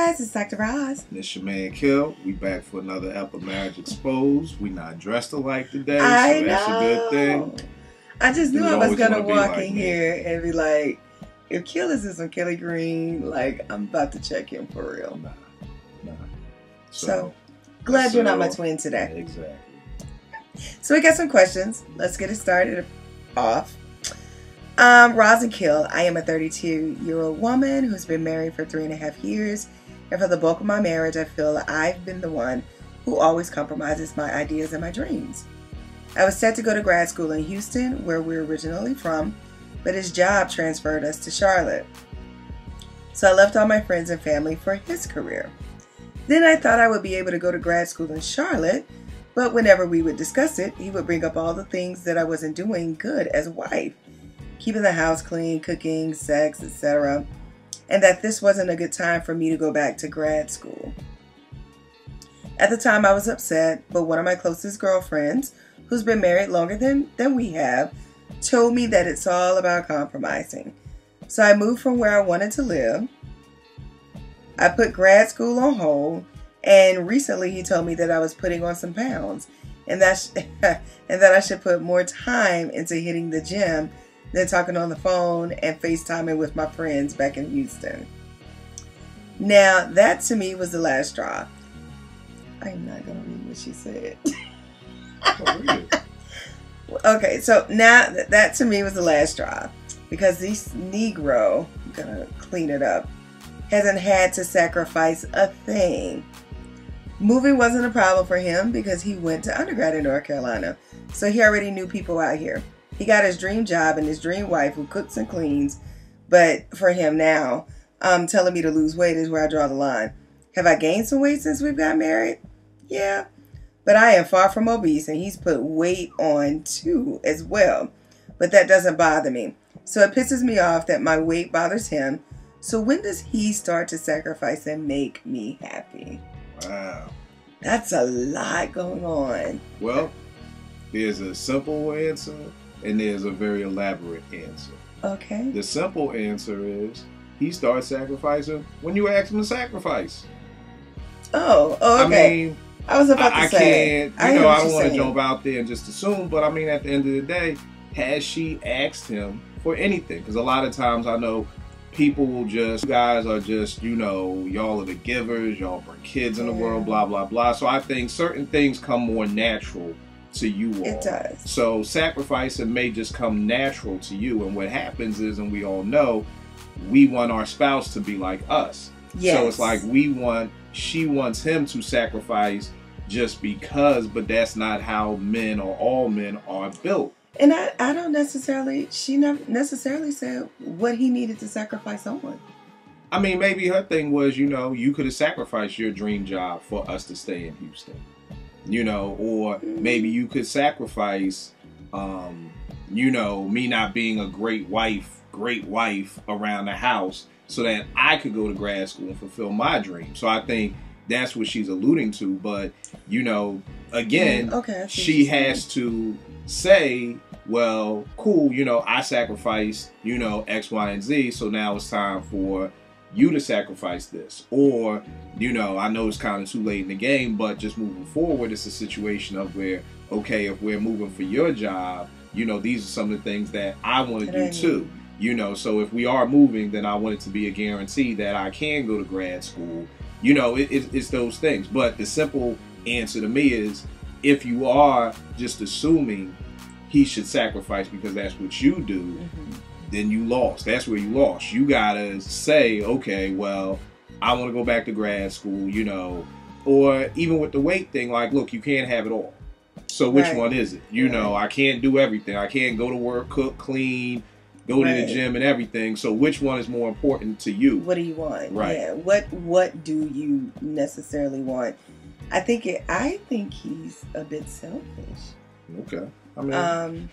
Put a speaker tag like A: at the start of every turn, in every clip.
A: guys, it's Dr. Roz.
B: And it's your man Kil. We back for another ep of Marriage Exposed. We not dressed alike today,
A: I
B: so that's
A: know.
B: a good thing.
A: I just knew I was gonna walk
B: like
A: in
B: me.
A: here and be like, if Kil is in some Kelly Green, like I'm about to check him for real.
B: Nah.
A: So glad you're not my twin today.
B: Exactly.
A: So we got some questions. Let's get it started off. Roz and Kil. I am a 32-year-old woman who's been married for 3.5 years. And for the bulk of my marriage, I feel I've been the one who always compromises my ideas and my dreams. I was set to go to grad school in Houston, where we're originally from, but his job transferred us to Charlotte. So I left all my friends and family for his career. Then I thought I would be able to go to grad school in Charlotte, but whenever we would discuss it, he would bring up all the things that I wasn't doing good as a wife. Keeping the house clean, cooking, sex, etc. And that this wasn't a good time for me to go back to grad school. At the time I was upset, but one of my closest girlfriends, who's been married longer than we have, told me that it's all about compromising. So I moved from where I wanted to live. I put grad school on hold, and recently he told me that I was putting on some pounds and that I should put more time into hitting the gym than talking on the phone and FaceTiming with my friends back in Houston. Now, that to me was the last straw. I'm not going to read what she said. Okay, so now that to me was the last straw. Because this Negro, I'm going to clean it up, hasn't had to sacrifice a thing. Moving wasn't a problem for him because he went to undergrad in North Carolina. So he already knew people out here. He got his dream job and his dream wife who cooks and cleans. But for him now, telling me to lose weight is where I draw the line. Have I gained some weight since we've got married? Yeah. But I am far from obese, and he's put weight on too as well. But that doesn't bother me. So it pisses me off that my weight bothers him. So when does he start to sacrifice and make me happy?
B: Wow.
A: That's a lot going on.
B: Well, there's a simple answer and there's a very elaborate answer.
A: Okay.
B: The simple answer is he starts sacrificing when you ask him to sacrifice.
A: Oh, okay.
B: I mean,
A: I was about to say.
B: I don't want to jump out there and just assume, but I mean, at the end of the day, has she asked him for anything? Because a lot of times I know people will just, you guys are just, y'all are the givers, y'all bring kids in the world, blah, blah, blah. So I think certain things come more natural to you all.
A: It does.
B: So sacrificing may just come natural to you. And what happens is, and we all know, we want our spouse to be like us.
A: Yes.
B: So it's like she wants him to sacrifice just because, but that's not how men or all men are built.
A: And I don't necessarily, she never necessarily said what he needed to sacrifice on.
B: I mean, maybe her thing was, you could have sacrificed your dream job for us to stay in Houston. Or maybe you could sacrifice, me not being a great wife around the house so that I could go to grad school and fulfill my dream. So I think that's what she's alluding to. But, again, she has to say, well, cool, I sacrificed, X, Y, and Z, so now it's time for you to sacrifice this. Or, I know it's kind of too late in the game, but just moving forward, it's a situation of where, okay, if we're moving for your job, these are some of the things that I want to do too. So if we are moving, then I want it to be a guarantee that I can go to grad school. It's those things. But the simple answer to me is, if you are just assuming he should sacrifice because that's what you do, then you lost. That's where you lost. You gotta say, okay, well, I want to go back to grad school, or even with the weight thing, like, look, you can't have it all. So which one is it? I can't do everything. I can't go to work, cook, clean, go to the gym and everything. So which one is more important to you? What
A: do you want?
B: Right.
A: Yeah. What do you necessarily want? I think he's a bit selfish.
B: Okay. I mean,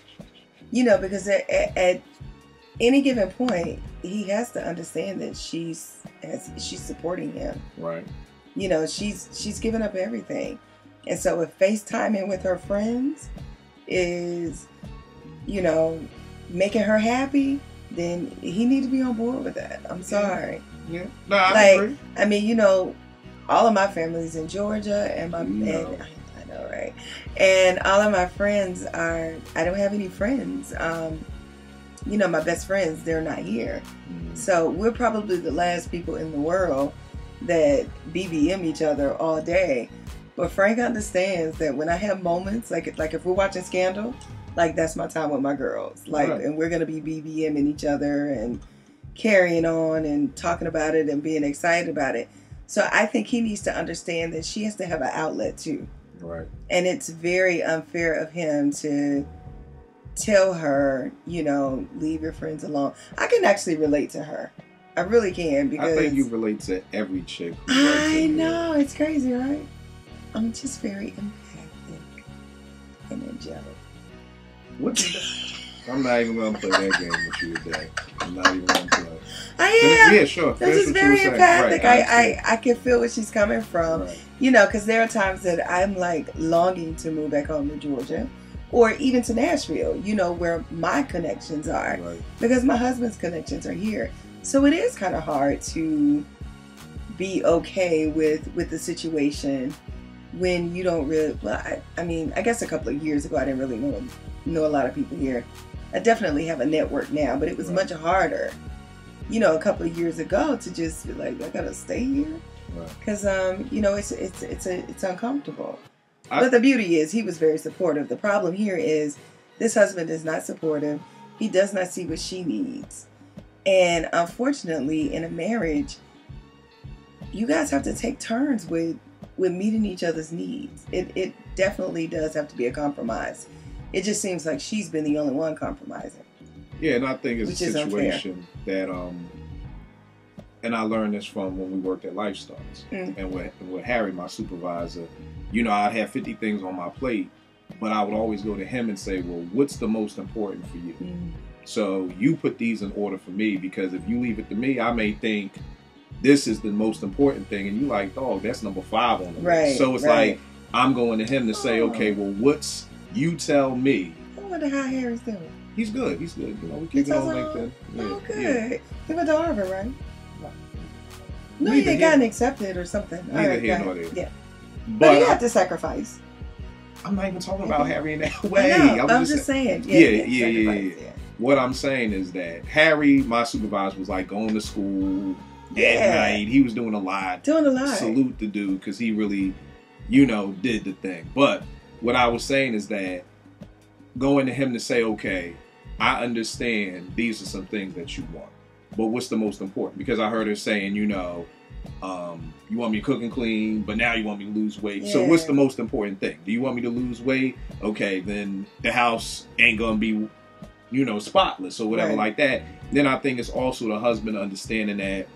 A: because at any given point, he has to understand that she's supporting him.
B: Right.
A: She's given up everything, and so if FaceTiming with her friends is, making her happy, then he need to be on board with that. I'm sorry.
B: Yeah. No, I agree.
A: Like, I mean, you know, all of my family's in Georgia, and I know, right? And all of my friends I don't have any friends. You know, my best friends, they're not here. So we're probably the last people in the world that BBM each other all day. But Frank understands that when I have moments, like if we're watching Scandal, like that's my time with my girls. Like, right. And we're going to be BBMing each other and carrying on and talking about it and being excited about it. So I think he needs to understand that she has to have an outlet too.
B: Right.
A: And it's very unfair of him to tell her, you know, leave your friends alone. I can actually relate to her. I really can, because
B: I think you relate to every chick.
A: I know, it's crazy, right? I'm just very empathic and angelic.
B: I'm not even gonna play that game with you today. I'm not even gonna play.
A: I am.
B: Yeah, sure.
A: This is very empathic. Right, I can feel where she's coming from.
B: Right.
A: You know, because there are times that I'm like longing to move back home to Georgia. Or even to Nashville, you know, where my connections are.
B: Right. Because
A: my husband's connections are here. So it is kind of hard to be okay with the situation when you don't really, well, I mean, I guess a couple of years ago, I didn't really know a lot of people here. I definitely have a network now, but it was much harder, you know, a couple of years ago to just be like, I gotta stay here. Because, you know, it's uncomfortable. But the beauty is he was very supportive. The problem here is this husband is not supportive. He does not see what she needs. And unfortunately, in a marriage, you guys have to take turns with meeting each other's needs. It definitely does have to be a compromise. It just seems like she's been the only one compromising.
B: Yeah, and I think it's a situation that, and I learned this from when we worked at Lifestyles. And with Harry, my supervisor, you know, I'd have 50 things on my plate, but I would always go to him and say, well, what's the most important for you? So you put these in order for me, because if you leave it to me, I may think this is the most important thing, and you like, oh, that's number 5 on the list. So it's like, I'm going to him to say, okay, well, you tell me.
A: I wonder how Harry's doing.
B: He's good. He's good. You know, we keep it on LinkedIn.
A: Oh, good. He went to Harvard, right? No, he had gotten accepted or something.
B: Neither here nor there.
A: Yeah. But you have to sacrifice.
B: I'm not even talking about Harry in that way.
A: I'm just saying. Yeah.
B: What I'm saying is that Harry, my supervisor, was like going to school at night. He was doing a lot. Salute the dude, because he really, you know, did the thing. But what I was saying is that going to him to say, okay, I understand these are some things that you want, but what's the most important? Because I heard her saying, you know, you want me to cook and clean, but now you want me to lose weight. So what's the most important thing? Do you want me to lose weight? Okay, then the house ain't gonna be, you know, spotless or whatever like that. Then I think it's also the husband understanding that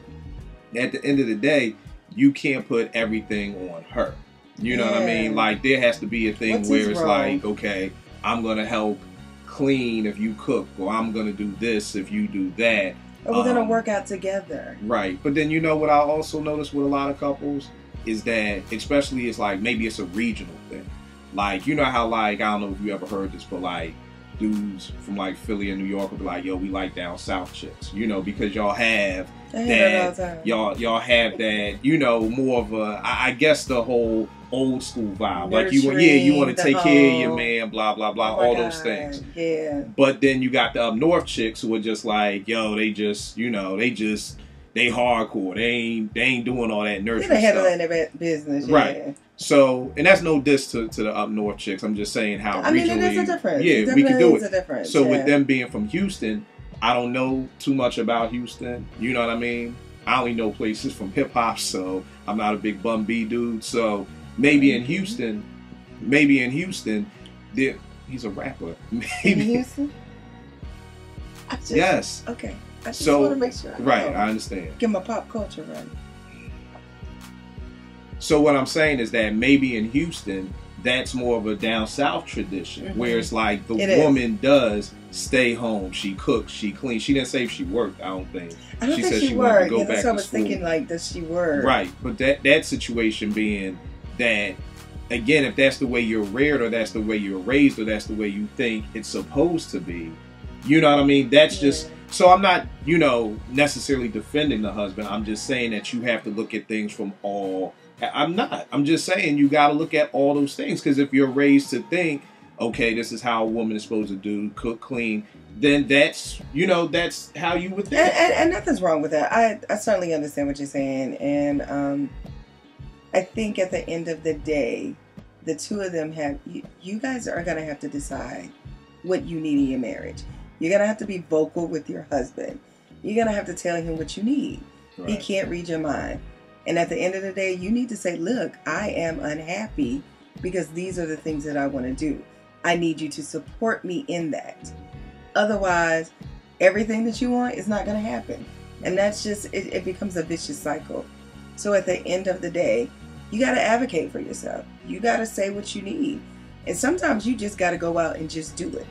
B: at the end of the day, you can't put everything on her. You know what I mean? Like, there has to be a thing where it's like, okay, I'm gonna help clean if you cook, or I'm gonna do this if you do that.
A: Or we're going to work out together.
B: Right. But then, you know, what I also notice with a lot of couples is that, especially, it's like, maybe it's a regional thing. Like, you know how, like, I don't know if you ever heard this, but, like, dudes from, like, Philly and New York will be like, yo, we like down south chicks. You know, because y'all have that, y'all have that, you know, more of a, I guess the whole old school vibe. Like, you want to take care of your man, blah, blah, blah, all those things.
A: Yeah.
B: But then you got the up north chicks who are just like, yo, they just, you know, they hardcore. They ain't doing all that nurturing stuff.
A: They handling their business.
B: Right. So, and that's no diss to the up north chicks. I'm just saying how regionally.
A: I mean, it is a difference.
B: Yeah, we can do
A: it.
B: So with them being from Houston, I don't know too much about Houston. You know what I mean? I only know places from hip hop, so I'm not a big Bun B dude. So maybe in Houston, he's a rapper. Maybe.
A: In Houston?
B: Yes.
A: Okay. I just want to make sure.
B: I understand.
A: Get my pop culture right.
B: So what I'm saying is that maybe in Houston, that's more of a down south tradition, where it's like the woman does stay home, she cooks, she cleans. She didn't say if she worked, I don't think.
A: I don't think she worked. That's what I was thinking, like, does she work?
B: Right, but that situation being that, again, if that's the way you're reared, or that's the way you're raised, or that's the way you think it's supposed to be, you know what I mean? That's just, So I'm not, you know, necessarily defending the husband. I'm just saying that you have to look at things from all. I'm not. I'm just saying you got to look at all those things, because if you're raised to think, okay, this is how a woman is supposed to do, cook, clean, then that's, you know, that's how you would think.
A: And nothing's wrong with that. I certainly understand what you're saying. And I think at the end of the day, the two of them have, you guys are going to have to decide what you need in your marriage. You're going to have to be vocal with your husband. You're going to have to tell him what you need. Right. He can't read your mind. And at the end of the day, you need to say, look, I am unhappy because these are the things that I want to do. I need you to support me in that. Otherwise, everything that you want is not going to happen. And that's just, it becomes a vicious cycle. So at the end of the day, you got to advocate for yourself. You got to say what you need. And sometimes you just got to go out and just do it.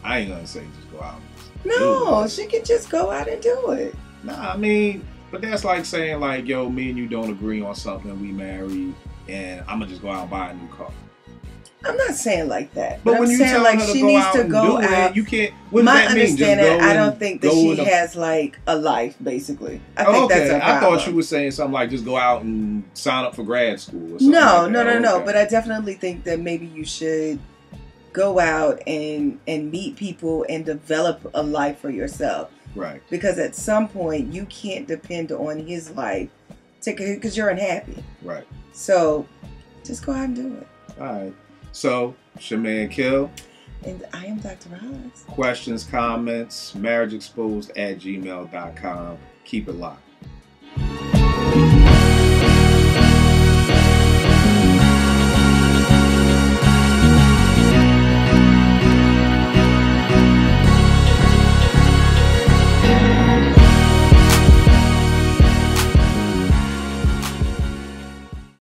B: I ain't going to say just go out.
A: No, she can just go out and do it.
B: Nah, I mean, but that's like saying, like, yo, me and you don't agree on something, we married, and I'm going to just go out and buy a new car.
A: I'm not saying like that.
B: But when
A: I'm
B: you
A: saying
B: tell
A: like
B: her to
A: she
B: go
A: needs
B: out
A: to
B: and
A: go
B: do
A: out.
B: it, you can't. What does
A: My
B: that mean?
A: understanding, I don't think that she has like a life, basically. I think that's a problem.
B: I thought you were saying something like just go out and sign up for grad school or something.
A: No. But I definitely think that maybe you should go out and meet people and develop a life for yourself.
B: Right.
A: Because at some point you can't depend on his life because you're unhappy.
B: Right.
A: So just go out and do it.
B: All right. So, it's your man Kil.
A: And I am Dr. Roz.
B: Questions, comments, marriageexposed@gmail.com. Keep it locked.